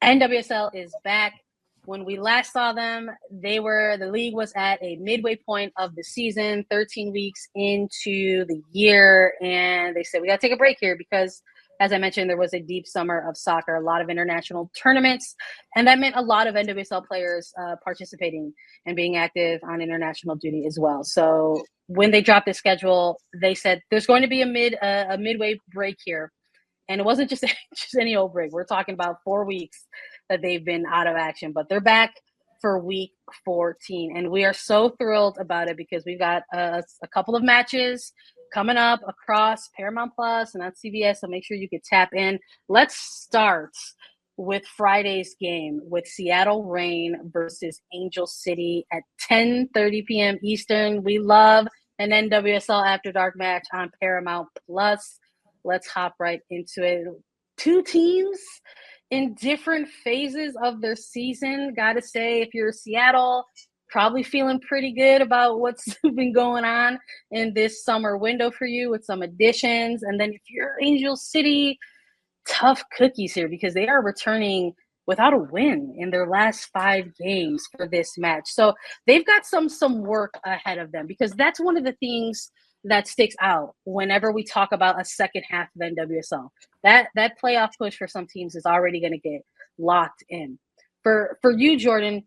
NWSL is back. When we last saw them, the league was at a midway point of the season, 13 weeks into the year, and they said, we got to take a break here because, as I mentioned, there was a deep summer of soccer, a lot of international tournaments, and that meant a lot of NWSL players participating and being active on international duty as well. So when they dropped the schedule, they said there's going to be a midway break here. And it wasn't just any old break. We're talking about 4 weeks that they've been out of action, but they're back for week 14. And we are so thrilled about it because we've got a couple of matches coming up across Paramount Plus and on CBS. So make sure you can tap in. Let's start with Friday's game with Seattle Reign versus Angel City at 10:30 p.m. Eastern. We love an NWSL After Dark match on Paramount Plus. Let's hop right into it. Two teams in different phases of their season. Gotta say, if you're Seattle, probably feeling pretty good about what's been going on in this summer window for you with some additions. And then if you're Angel City, tough cookies here because they are returning without a win in their last 5 games for this match. So they've got some work ahead of them because that's one of the things that sticks out whenever we talk about a second half of NWSL. That playoff push for some teams is already going to get locked in. For you, Jordan,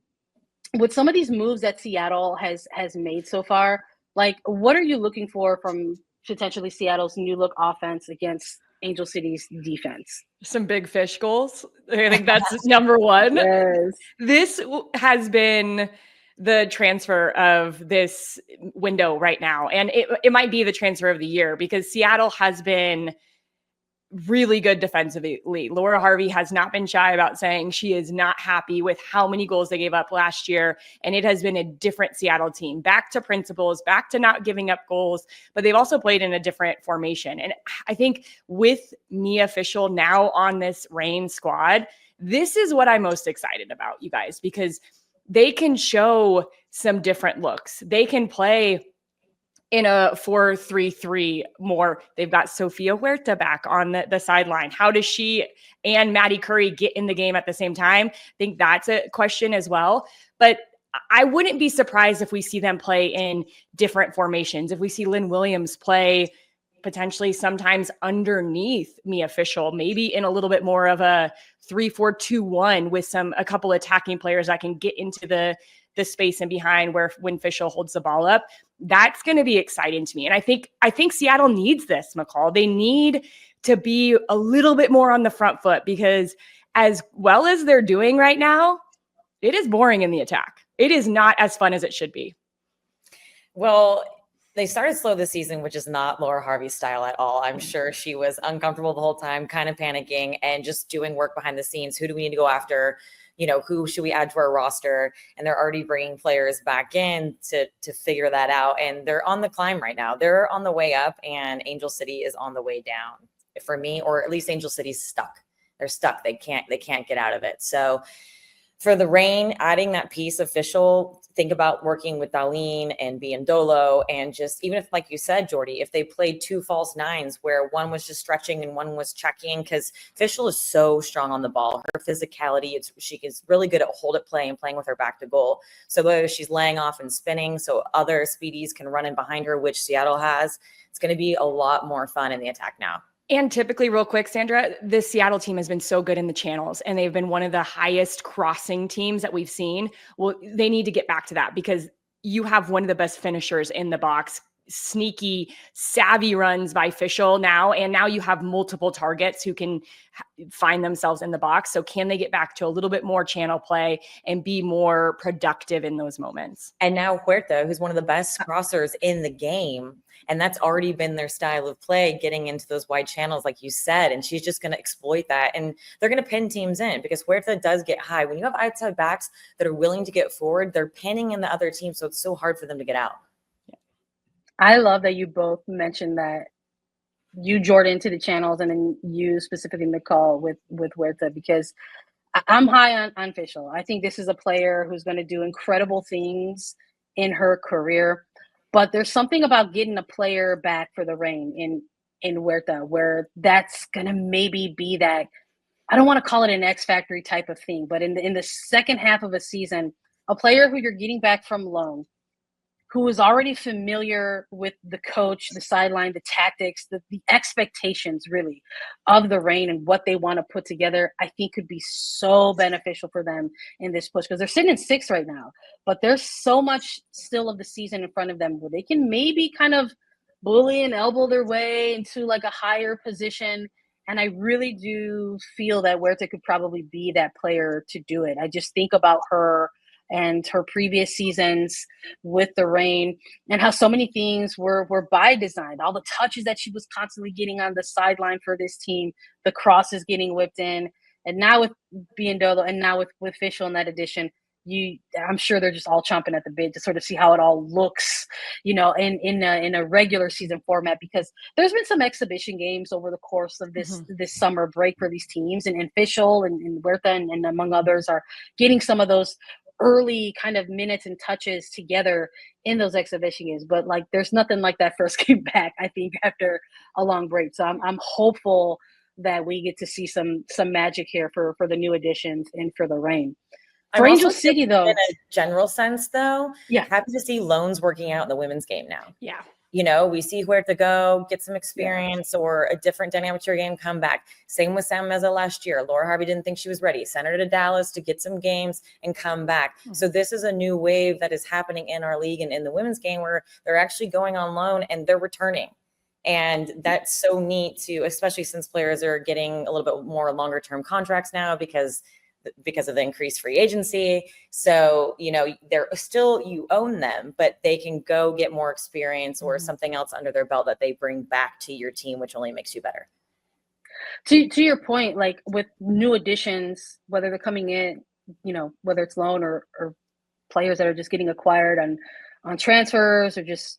with some of these moves that Seattle has made so far, like what are you looking for from potentially Seattle's new look offense against Angel City's defense? Some big fish goals. I think that's number one. Yes. This has been the transfer of this window right now. And it might be the transfer of the year because Seattle has been really good defensively. Laura Harvey has not been shy about saying she is not happy with how many goals they gave up last year. And it has been a different Seattle team, back to principles, back to not giving up goals, but they've also played in a different formation. And I think with Mia Fischel now on this Reign squad, this is what I'm most excited about, you guys, because they can show some different looks. They can play in a 4-3-3 more. They've got Sofia Huerta back on the sideline. How does she and Maddie Curry get in the game at the same time? I think that's a question as well. But I wouldn't be surprised if we see them play in different formations. If we see Lynn Williams play potentially sometimes underneath Mia Fischel, maybe in a little bit more of a 3-4-2-1 with a couple attacking players that can get into the space and behind when Fischel holds the ball up. That's going to be exciting to me. And I think Seattle needs this, McCall. They need to be a little bit more on the front foot because as well as they're doing right now, it is boring in the attack. It is not as fun as it should be. Well, they started slow this season, which is not Laura Harvey's style at all. I'm sure she was uncomfortable the whole time, kind of panicking and just doing work behind the scenes. Who do we need to go after? Who should we add to our roster? And they're already bringing players back in to figure that out. And they're on the climb right now. They're on the way up and Angel City is on the way down for me, or at least Angel City's stuck. They're stuck. They can't get out of it. So for the Reign, adding that piece official, think about working with Darlene and Biondolo, and just even if, like you said, Jordy, if they played 2 false nines where one was just stretching and one was checking, because Fischel is so strong on the ball. Her physicality, she is really good at hold it play and playing with her back to goal. So whether she's laying off and spinning so other speedies can run in behind her, which Seattle has, it's going to be a lot more fun in the attack now. And typically, real quick, Sandra, this Seattle team has been so good in the channels and they've been one of the highest crossing teams that we've seen. Well, they need to get back to that because you have one of the best finishers in the box, sneaky, savvy runs by Fischel now. And now you have multiple targets who can find themselves in the box. So can they get back to a little bit more channel play and be more productive in those moments? And now Huerta, who's one of the best crossers in the game. And that's already been their style of play, getting into those wide channels, like you said. And she's just going to exploit that. And they're going to pin teams in because Huerta does get high. When you have outside backs that are willing to get forward, they're pinning in the other team. So it's so hard for them to get out. I love that you both mentioned that you, Jordan, to the channels and then you specifically, McCall, with Huerta, because I'm high on Fischel. I think this is a player who's going to do incredible things in her career. But there's something about getting a player back for the Reign in Huerta where that's going to maybe be that I don't want to call it an X factory type of thing, but in the second half of a season, a player who you're getting back from loan, who is already familiar with the coach, the sideline, the tactics, the expectations really of the Reign and what they want to put together, I think could be so beneficial for them in this push, because they're sitting in 6th right now, but there's so much still of the season in front of them where they can maybe kind of bully and elbow their way into like a higher position. And I really do feel that Huerta could probably be that player to do it. I just think about her and her previous seasons with the Reign and how so many things were by design. All the touches that she was constantly getting on the sideline for this team, the crosses getting whipped in, and now with Biondolo and now with Fischel in that addition, I'm sure they're just all chomping at the bit to sort of see how it all looks, in a regular season format, because there's been some exhibition games over the course of this summer break for these teams, and Fischel and Huerta and among others are getting some of those early kind of minutes and touches together in those exhibition games. But like, there's nothing like that first game back, I think, after a long break. So I'm hopeful that we get to see some magic here for the new additions and for the Reign. For Angel City, though, in a general sense, though, yeah, happy to see loans working out in the women's game now. Yeah. We see Huerta go, get some experience or a different dynamic to your game, come back. Same with Sam Meza last year. Laura Harvey didn't think she was ready. Sent her to Dallas to get some games and come back. So this is a new wave that is happening in our league and in the women's game where they're actually going on loan and they're returning. And that's so neat too, especially since players are getting a little bit more longer term contracts now because of the increased free agency. So, they're still, you own them, but they can go get more experience or something else under their belt that they bring back to your team, which only makes you better. To your point, like with new additions, whether they're coming in, whether it's loan or players that are just getting acquired on transfers or just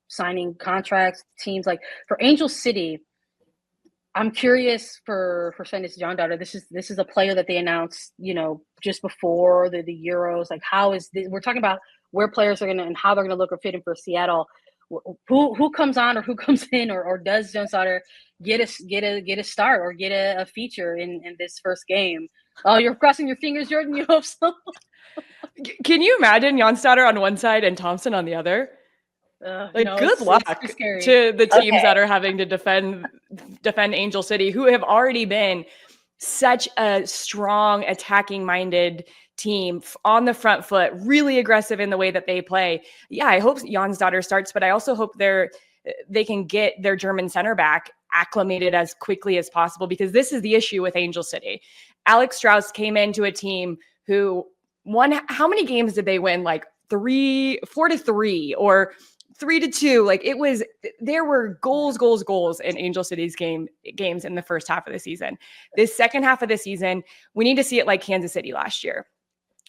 signing contracts, teams like for Angel City, I'm curious for Sveindís Jónsdóttir. This is a player that they announced, just before the Euros. Like, how is this? We're talking about where players are going to and how they're going to look or fit in for Seattle. Who comes on or who comes in or does Jónsdóttir get a start or get a feature in this first game? Oh, you're crossing your fingers, Jordan. You hope so. Can you imagine Jónsdóttir on one side and Thompson on the other? No, good luck to the teams that are having to defend Angel City, who have already been such a strong attacking minded team on the front foot, really aggressive in the way that they play. Yeah, I hope Jónsdóttir starts, but I also hope they can get their German center back acclimated as quickly as possible, because this is the issue with Angel City. Alex Strauss came into a team who won. How many games did they win? Like 4-3 or 3-2. Like there were goals in Angel City's games in the first half of the season. This second half of the season, we need to see it like Kansas City last year,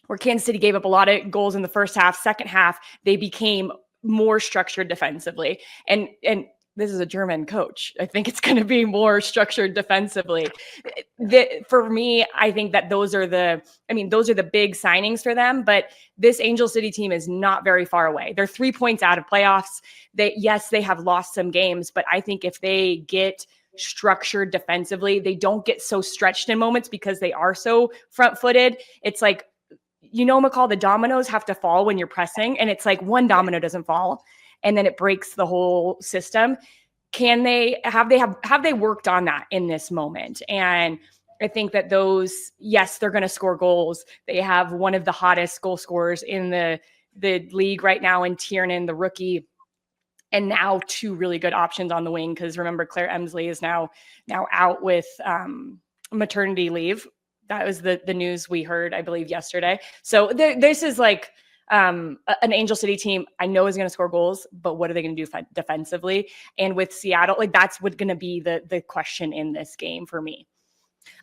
where Kansas City gave up a lot of goals in the first half. Second half, they became more structured defensively. And this is a German coach. I think it's going to be more structured defensively. For me, I think that those are the big signings for them, but this Angel City team is not very far away. They're 3 points out of playoffs. They have lost some games, but I think if they get structured defensively, they don't get so stretched in moments because they are so front-footed. It's like, McCall, the dominoes have to fall when you're pressing, and it's like one domino doesn't fall and then it breaks the whole system. Have they worked on that in this moment? And I think that they're going to score goals. They have one of the hottest goal scorers in the league right now in Tiernan, the rookie, and now two really good options on the wing. Because remember, Claire Emsley is now out with maternity leave. That was the news we heard, I believe, yesterday. So this is like an Angel City team I know is going to score goals, but what are they going to do defensively? And with Seattle, like that's what's going to be the question in this game for me.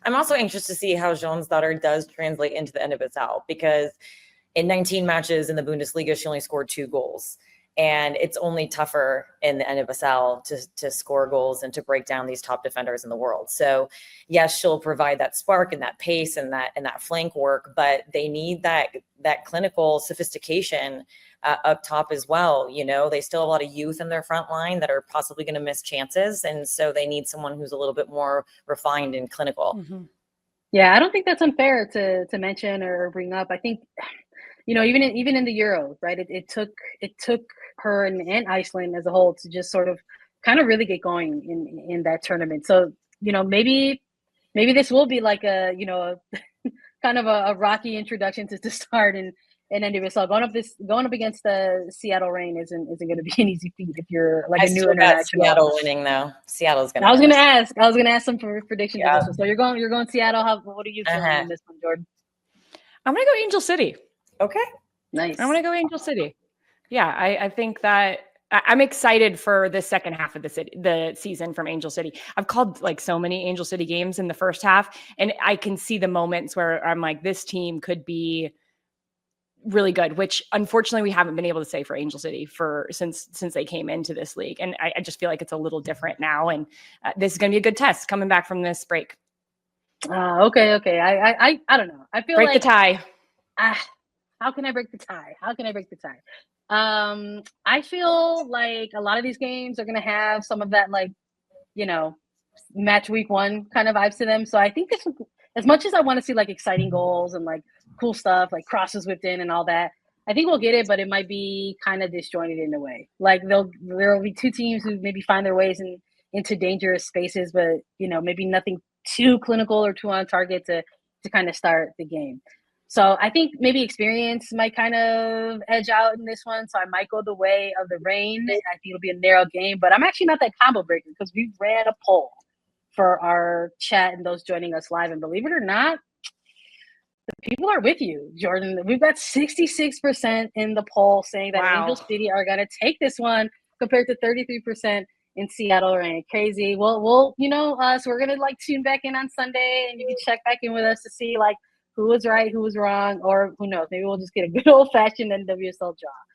I'm also anxious to see how Jónsdóttir does translate into the NWSL, because in 19 matches in the Bundesliga, she only scored 2 goals. And it's only tougher in the NWSL to score goals and to break down these top defenders in the world. So yes, she'll provide that spark and that pace and that flank work, but they need that clinical sophistication up top as well. You know, they still have a lot of youth in their front line that are possibly going to miss chances. And so they need someone who's a little bit more refined and clinical. Mm-hmm. Yeah, I don't think that's unfair to mention or bring up. I think, you know, even in the Euro, right? It took her and Iceland as a whole to just sort of kind of really get going in that tournament. So, you know, maybe this will be like a, you know, kind of a rocky introduction to start in NWSL. Going up against the Seattle Reign isn't going to be an easy feat if you're like a new international. Seattle winning though. Seattle's going to. I was going to ask some predictions of this one. So you're going Seattle. What are you feeling in this one, Jordan? I'm going to go Angel City. Okay. Nice. I'm going to go Angel City. Yeah, I think that I'm excited for the second half of the season from Angel City. I've called like so many Angel City games in the first half, and I can see the moments where I'm like, this team could be really good, which unfortunately we haven't been able to say for Angel City since they came into this league. And I just feel like it's a little different now. And this is going to be a good test coming back from this break. Okay. I don't know. I feel break the tie. How can I break the tie? I feel like a lot of these games are going to have some of that, like, you know, match week 1 kind of vibes to them. So I think this, as much as I want to see like exciting goals and like cool stuff, like crosses whipped in and all that, I think we'll get it, but it might be kind of disjointed in a way. Like there will be 2 teams who maybe find their ways into dangerous spaces, but, you know, maybe nothing too clinical or too on target to kind of start the game. So I think maybe experience might kind of edge out in this one. So I might go the way of the Reign. I think it'll be a narrow game, but I'm actually not that combo breaker because we ran a poll for our chat and those joining us live. And believe it or not, the people are with you, Jordan. We've got 66% in the poll saying that Angel City are going to take this one compared to 33% in Seattle Reign. Crazy. We'll you know, so we're going to like tune back in on Sunday and you can check back in with us to see like who was right, who was wrong, or who knows, maybe we'll just get a good old-fashioned NWSL draw.